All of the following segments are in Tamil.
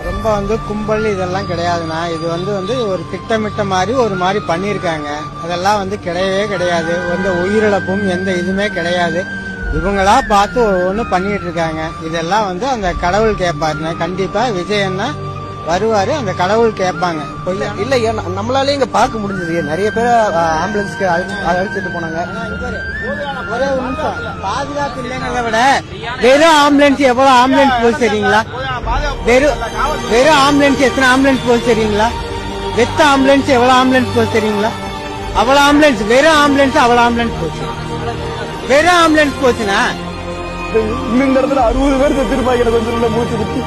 ரொம்ப கும்பல் இதெல்லாம் கிடையாதுண்ணா. இது வந்து ஒரு திட்டமிட்ட மாதிரி ஒரு மாதிரி பண்ணியிருக்காங்க. அதெல்லாம் கிடையவே கிடையாது. எந்த உயிரிழப்பும் எந்த இதுவுமே கிடையாது. இவங்களா பார்த்து ஒவ்வொன்று பண்ணிட்டு இருக்காங்க. இதெல்லாம் அந்த கடவுள் கேட்பாருண்ணா. கண்டிப்பா விஜயன்னா வருவாரு, அந்த கடவுள் கேட்பாங்க. இல்ல நம்மளாலே இங்க பார்க்க முடிஞ்சது. நிறைய பேர் ஆம்புலன்ஸ்க்கு அழைச்சிட்டு போனாங்க. ஒரே ஒரு நிமிஷம், பாதுகாப்பு இல்லைங்கிறத விட வெறும் ஆம்புலன்ஸ் எவ்வளவு ஆம்புலன்ஸ் போச்சு தெரியுங்களா? வெறும் ஆம்புலன்ஸ் எத்தனை ஆம்புலன்ஸ் போச்சு தெரியுங்களா? வெத்த ஆம்புலன்ஸ் எவ்வளவு ஆம்புலன்ஸ் போச்சு தெரியுங்களா? அவ்வளவு ஆம்புலன்ஸ், வெறும் ஆம்புலன்ஸ் அவ்வளவு ஆம்புலன்ஸ் போச்சு. வெறும் ஆம்புலன்ஸ் போச்சுன்னா இந்த இடத்துல 60 பேர் செத்துருப்பாங்க. எனக்கு கொஞ்சம் மூச்சு குத்தி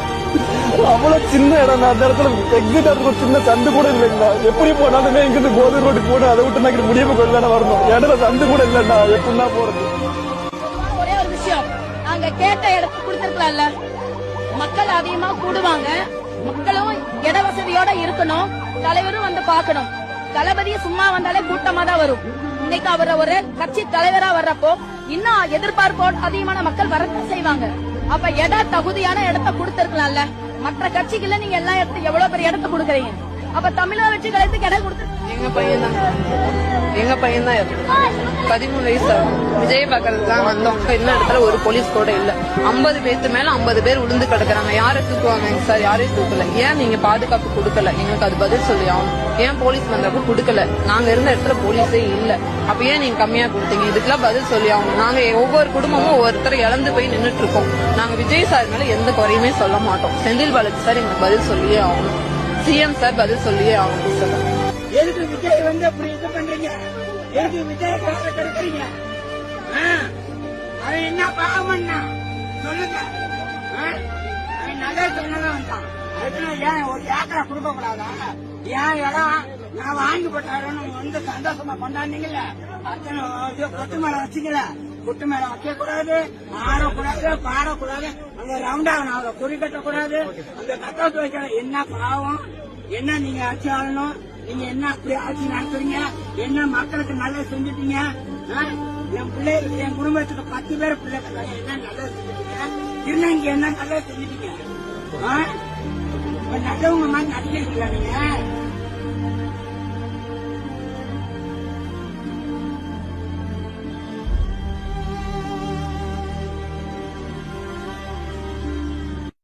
அவ்வளவு சின்ன இடம். அந்த இடத்துல எக்ஸிட் ஆகிறதுக்கு ஒரு சின்ன சந்து கூட இல்லைங்களா? எப்படி போனாலுமே இங்கிருந்து கோவில் ரோட்டுக்கு போட்டு அதை விட்டு நான் முடியாம கொண்டு வரணும். இடத்துல சந்து கூட இல்லைண்ணா. எப்படின்னா போறது? ஒரே ஒரு விஷயம், நாங்க கேட்ட இடத்துக்கு கொடுத்திருக்கலாம்ல. மக்கள் அதிகமா கூடுவாங்க. மக்களும் இட வசதியோட இருக்கணும். தலைவரும் பார்க்கணும். தளபதி சும்மா வந்தாலே கூட்டமா தான் வரும். இன்னைக்கு அவர் ஒரு கட்சி தலைவரா வர்றப்போ இன்னும் எதிர்பார்ப்போடு அதிகமான மக்கள் வரத்தான் செய்வாங்க. அப்ப தகுதியான இடத்தை கொடுத்திருக்கலாம்ல. மற்ற கட்சிகள்ல நீங்க எல்லா இடத்துல எவ்வளவு பெரிய இடத்தை கொடுக்கறீங்க. அப்ப தமிழக வெற்றி கழகத்துக்கு இடம் கொடுத்து எங்க பையன் தான் 13 வயசு விஜய் பாக்கிறதுலாம் வந்தோம். இன்னும் இடத்துல ஒரு போலீஸ் கூட இல்ல. 50 பேருக்கு மேல 50 பேர் உளுந்து கிடக்குறாங்க. யாரை தூக்குவாங்க சார்? யாரையும் தூக்கல. ஏன் நீங்க பாதுகாப்பு கொடுக்கல? எங்களுக்கு அது பதில் சொல்லி ஆகணும். ஏன் போலீஸ் வந்தப்ப கொடுக்கல? நாங்க இருந்த இடத்துல போலீஸே இல்ல. அப்ப ஏன் நீங்க கம்மியா கொடுத்தீங்க? இதுக்கெல்லாம் பதில் சொல்லி ஆகணும். நாங்க ஒவ்வொரு குடும்பமும் ஒவ்வொருத்தர் இழந்து போய் நின்றுட்டு இருக்கோம். நாங்க விஜய் சார் மேல எந்த குறையுமே சொல்ல மாட்டோம். செந்தில் பாலாஜி சார் எங்களுக்கு பதில் சொல்லியே ஆகணும். சிஎம் சார் பதில் சொல்லியே ஆகணும் சார். எதுக்கு விஜய் அப்படி இது பண்றீங்க? எதுக்கு விஜய் காசை கெடுக்கிறீங்க? அவன் என்ன பாவம்னா சொல்லுங்க. அவன் நல்லா சொன்னதான் வந்தான். ஏன் ஒரு ஏக்கரை கொடுக்க கூடாதா? ஏன் இடம் நான் வாங்கி போட்டாருன்னு சந்தோஷமா கொண்டாடுனீங்கல்ல. கொட்டு மேல வச்சீங்கல்ல. கொட்டு மேல வைக்க கூடாது, ஆடக்கூடாது, பாடக்கூடாது, அங்க ரவுண்டாகணும், அவங்க குறி கட்டக்கூடாது, அந்த கட்டவுட் வைக்க. என்ன பாவம்? என்ன நீங்க ஆட்சி ஆளணும்? நீங்க என்ன அப்படி ஆட்சி நடத்துறீங்க? என்ன மக்களுக்கு நல்லது செஞ்சுட்டீங்க? என் பிள்ளைகளுக்கு, என் குடும்பத்துக்கு 10 பேர் பிள்ளை என்ன நல்லது செஞ்சுட்டீங்க? திருநங்கி என்ன நல்லது செஞ்சுட்டீங்க? நல்லவங்க மாதிரி நடிக்கிறீங்களா நீங்க?